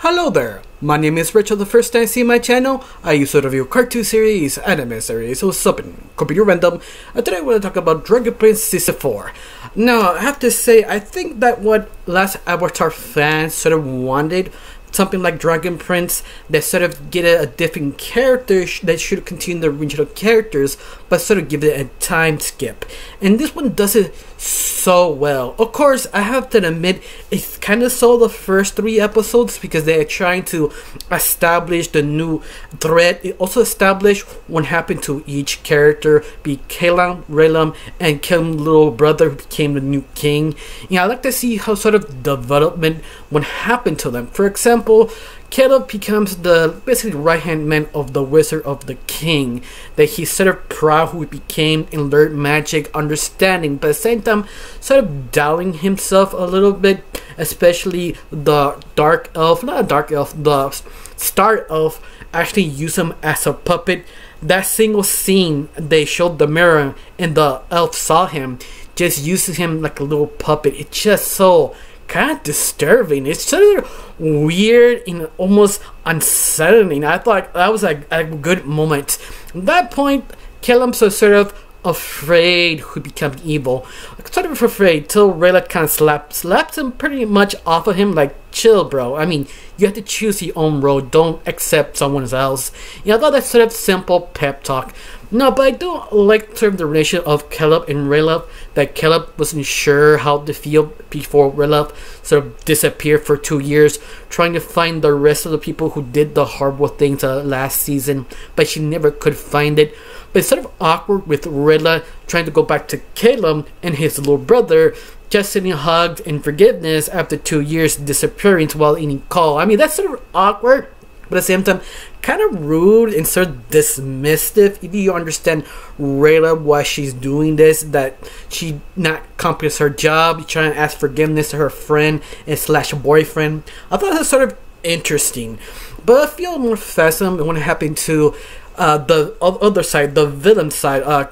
Hello there, my name is Rachel. The first time you see my channel, I used to review cartoon series, anime series, or something completely random, and today we're going to talk about Dragon Prince Season 4. Now, I have to say, I think that what last Avatar fans sort of wanted, something like Dragon Prince, that sort of get a different character that should continue the original characters, but sort of give it a time skip. And this one does it so well. Of course, I have to admit, it's kind of slow the first 3 episodes because they are trying to establish the new thread. It also established what happened to each character, be Kalam, Raylan, and Kalam's little brother who became the new king. I like to see how sort of development would happen to them. For example, Caleb becomes the basically right-hand man of the Wizard of the King, that he's sort of proud who he became and learned magic, understanding, but at the same time sort of doubting himself a little bit, especially the the Star Elf actually used him as a puppet. That single scene they showed the mirror and the elf saw him, just uses him like a little puppet. It's just so kind of disturbing. It's sort of weird and almost unsettling. I thought that was a good moment. At that point, Caleb's sort of afraid who becomes evil. Sort of afraid till Rayla kind of slaps him pretty much off of him, like, chill bro. I mean, you have to choose your own road, don't accept someone else. I thought that's sort of simple pep talk. No, but I do like sort of the relation of Caleb and Rayla, that Caleb wasn't sure how to feel before Rayla sort of disappeared for 2 years, trying to find the rest of the people who did the horrible things last season, but she never could find it. But it's sort of awkward with Rayla trying to go back to Caleb and his little brother, just sending hugs and forgiveness after 2 years disappearing while eating coal. I mean, that's sort of awkward, but at the same time, kind of rude and sort of dismissive. If you understand Rayla why she's doing this, that she not accomplished her job, trying to ask forgiveness to her friend and slash boyfriend. I thought that was sort of interesting. But I feel more fascinating when it happened to the other side, the villain side,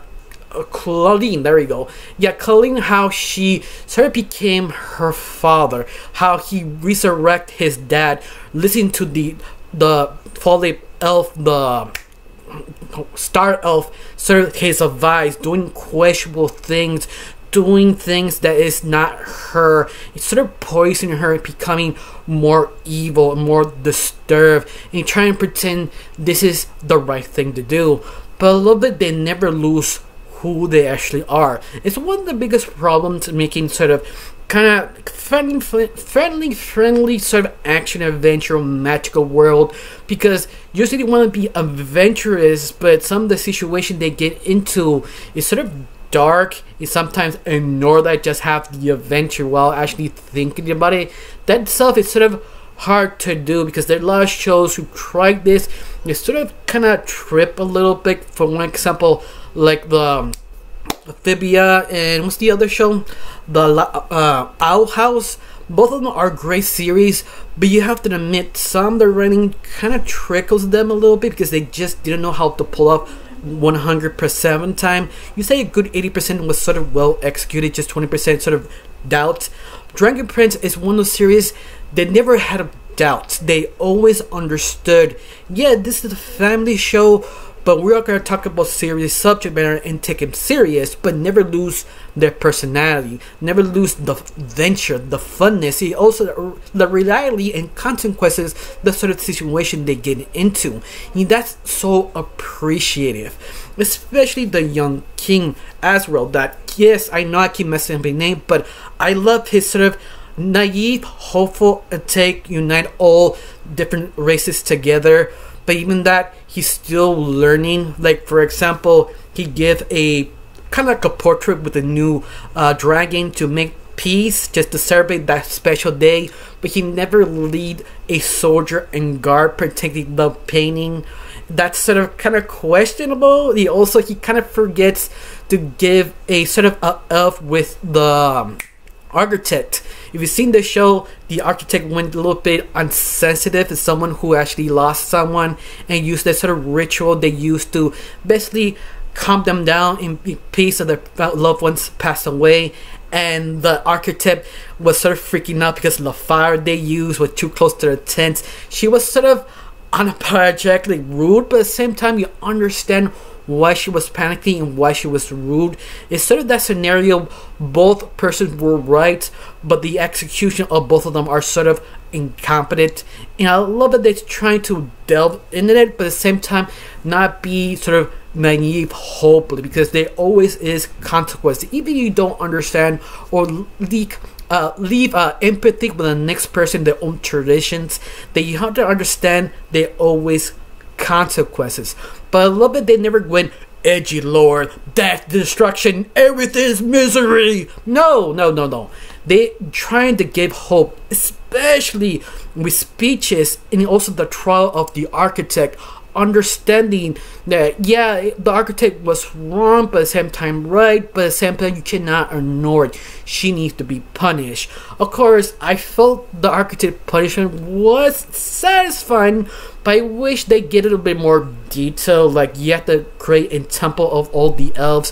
Colleen, there we go. Yeah, Colleen, how she sort of became her father, how he resurrected his dad, listening to the fallen elf, the Star Elf, sort of his advice, doing questionable things, doing things that is not her. It's sort of poisoning her, becoming more evil and more disturbed, and trying to pretend this is the right thing to do. But a little bit, they never lose who they actually are. It's one of the biggest problems making sort of kind of friendly sort of action adventure magical world, because usually they want to be adventurous, but some of the situation they get into is sort of dark, and sometimes ignore that, just have the adventure while actually thinking about it. That itself is sort of hard to do, because there are a lot of shows who tried this. They sort of kind of trip a little bit. For one example, like the Amphibia and what's the other show? The Owl House. Both of them are great series, but you have to admit some they're running kind of trickles them a little bit because they just didn't know how to pull off 100% of the time. You say a good 80% was sort of well executed, just 20% sort of doubt. Dragon Prince is one of those series that never had a doubt. They always understood, yeah, this is a family show, but we're not going to talk about serious subject matter and take it serious, but never lose their personality, never lose the adventure, the funness, also the reality and consequences, the sort of situation they get into. And that's so appreciative, especially the young king Azrael. That, yes, I know I keep messing up his name, but I love his sort of naive, hopeful take, unite all different races together. But even that, he's still learning. Like, for example, he give a kind of like a portrait with a new dragon to make peace, just to celebrate that special day. But he never lead a soldier and guard protecting the painting. That's sort of kind of questionable. He kind of forgets to give a sort of a elf with the architect. If you've seen the show, the architect went a little bit unsensitive to someone who actually lost someone, and used that sort of ritual they used to basically calm them down in peace of their loved ones passed away. and the architect was sort of freaking out because the fire they used was too close to the tents. She was sort of unapologetically rude, but at the same time you understand why she was panicking and why she was rude. It's sort of that scenario, both persons were right, but the execution of both of them are sort of incompetent. And I love that they're trying to delve into it, but at the same time not be sort of naive, hopeless, because there always is consequence. Even if you don't understand or leave empathy with the next person, their own traditions, that you have to understand there always consequences. But I love that they never went edgy lord, death, destruction, everything is misery. No. They trying to give hope, especially with speeches and also the trial of the architect, understanding that yeah, the architect was wrong but at the same time right, but at the same time you cannot ignore it. She needs to be punished. Of course, I felt the architect punishment was satisfying, but I wish they get a little bit more detail, like you have to create a temple of all the elves,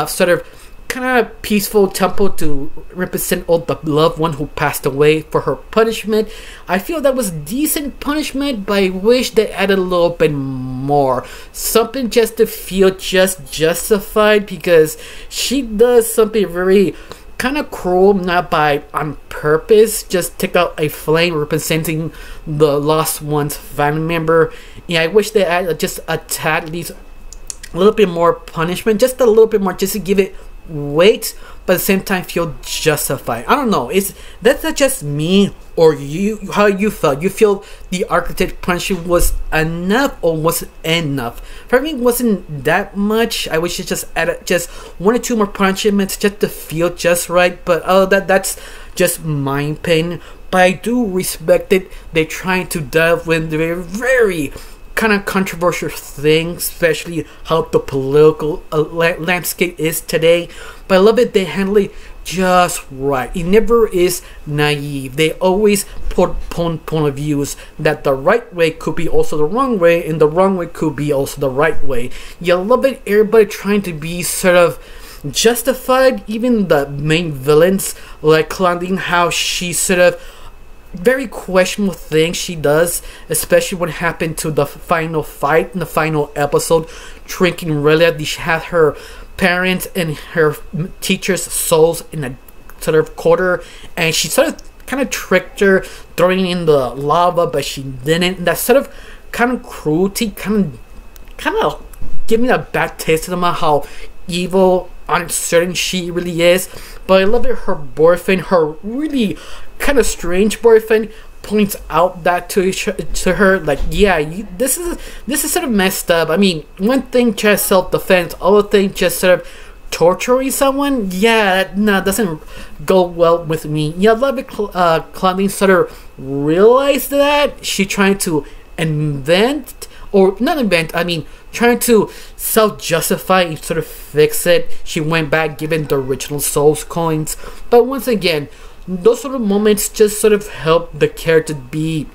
sort of kind of peaceful temple to represent all the loved one who passed away for her punishment. I feel that was decent punishment, but I wish they added a little bit more. Something just to feel just justified, because she does something very kind of cruel, not by on purpose, just take out a flame representing the lost one's family member. Yeah, I wish they added just a tad, at least a little bit more punishment, just a little bit more, just to give it weight, but at the same time feel justified. I don't know, that's not just me or you, how you felt. You feel the architect punishment was enough or wasn't enough? For me, it wasn't that much. I wish it just added just 1 or 2 more punishments just to feel just right, but that's just my opinion. But I do respect it. They're trying to delve into the very kind of controversial things, especially how the political landscape is today. But I love it, they handle it just right. It never is naive. They always put point of views that the right way could be also the wrong way, and the wrong way could be also the right way. You love it, everybody trying to be sort of justified, even the main villains like Claudine, how she sort of very questionable things she does, especially what happened to the final fight in the final episode. Drinking Relia, she had her parents and her teacher's souls in a sort of quarter, and she sort of kind of tricked her, throwing in the lava, but she didn't. That sort of kind of cruelty, kind of giving a bad taste to them about how evil, uncertain she really is. But I love that her boyfriend, her really kind of strange boyfriend, points out that to her, like, yeah, this is sort of messed up. I mean, one thing just self-defense, other thing just sort of torturing someone. Yeah, no, doesn't go well with me. Yeah, I love it. Claudine sort of realized that she trying to invent, or not invent, I mean trying to self-justify and sort of fix it. She went back given the original Souls coins, but once again, those sort of moments just sort of help the character be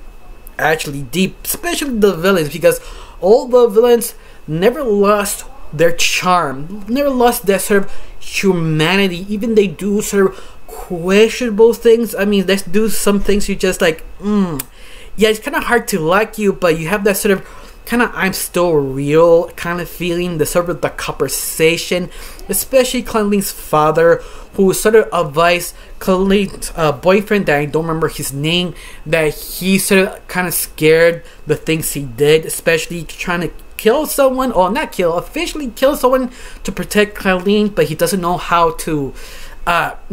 actually deep, especially the villains, because all the villains never lost their charm, never lost their sort of humanity. Even they do sort of questionable things. I mean, they do some things you just like, yeah, it's kind of hard to like you, but you have that sort of kind of I'm still real kind of feeling, the sort of the conversation, especially Claudine's father, who sort of advised Claudine's boyfriend, that I don't remember his name, that he sort of kind of scared the things he did, especially trying to kill someone, or not kill, officially kill someone to protect Claudine, but he doesn't know how to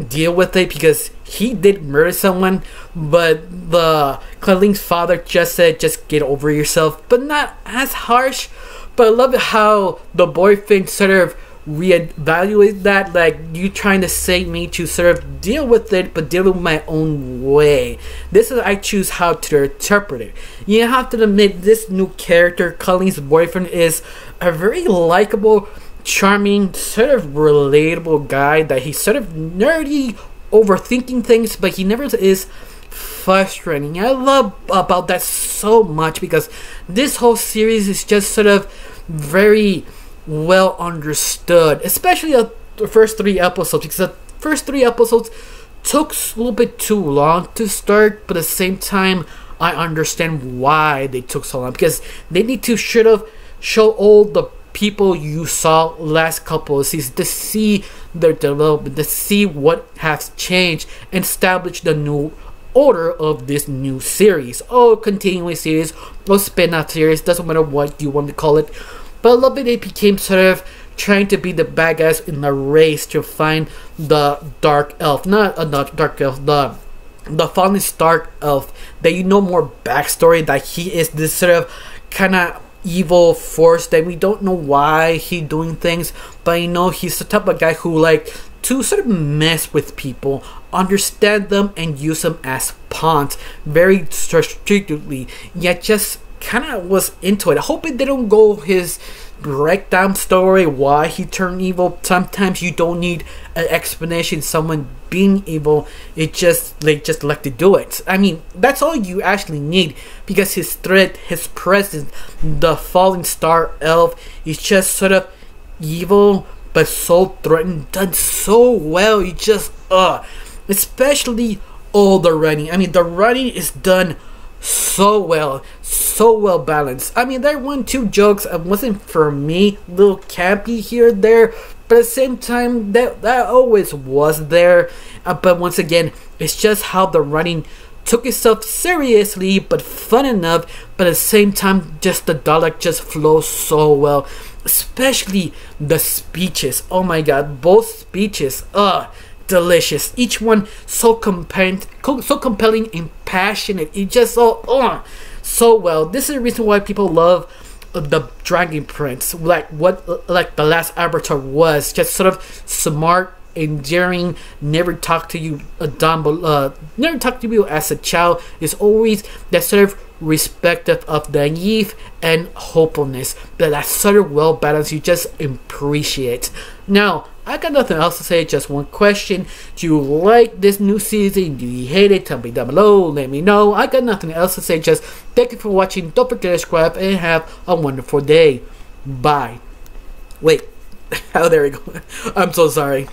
deal with it because he did murder someone. But the Claudine's father just said, just get over yourself, but not as harsh. But I love how the boyfriend sort of reevaluate that, like, you trying to say me to sort of deal with it, but deal with my own way. This is I choose how to interpret it. You have to admit, this new character, Claudine's boyfriend, is a very likable, charming, sort of relatable guy, that he's sort of nerdy, overthinking things, but he never is frustrating. I love about that so much, because this whole series is just sort of very well understood, especially the first 3 episodes, because the first 3 episodes took a little bit too long to start, but at the same time, I understand why they took so long, because they need to show all the people you saw last couple of seasons to see their development, to see what has changed, and establish the new order of this new series, or continuing series, or spin-off series, doesn't matter what you want to call it. But I love that they became sort of trying to be the bad guys in the race to find the dark elf, not dark elf, the fallen Stark elf, that you know more backstory, that he is this sort of kind of evil force that we don't know why he's doing things, but you know he's the type of guy who like to sort of mess with people, understand them, and use them as pawns very strategically, yet just kind of was into it. I hope it didn't go his breakdown story why he turned evil. Sometimes you don't need an explanation someone being evil, it just they just like to do it. I mean, that's all you actually need, because his threat, his presence, the falling star elf is just sort of evil but so threatening, done so well. You just especially all the writing. I mean, the writing is done so well balanced. I mean, there were 1-2 jokes wasn't for me, little campy here and there, but at the same time that always was there. But once again, it's just how the writing took itself seriously but fun enough, but at the same time just the dialogue just flows so well, especially the speeches. Oh my god, both speeches, delicious. Each one so compelling and passionate. It just so well. This is the reason why people love the Dragon Prince, like the last Avatar was, just sort of smart, endearing, never talk to you never talk to you as a child. Is always that sort of respective of naive and hopefulness, that's sort of well balanced. You just appreciate. Now, I got nothing else to say, just one question. Do you like this new season? Do you hate it? Tell me down below, let me know. I got nothing else to say, just thank you for watching. Don't forget to subscribe and have a wonderful day. Bye. Wait, oh there we go. I'm so sorry.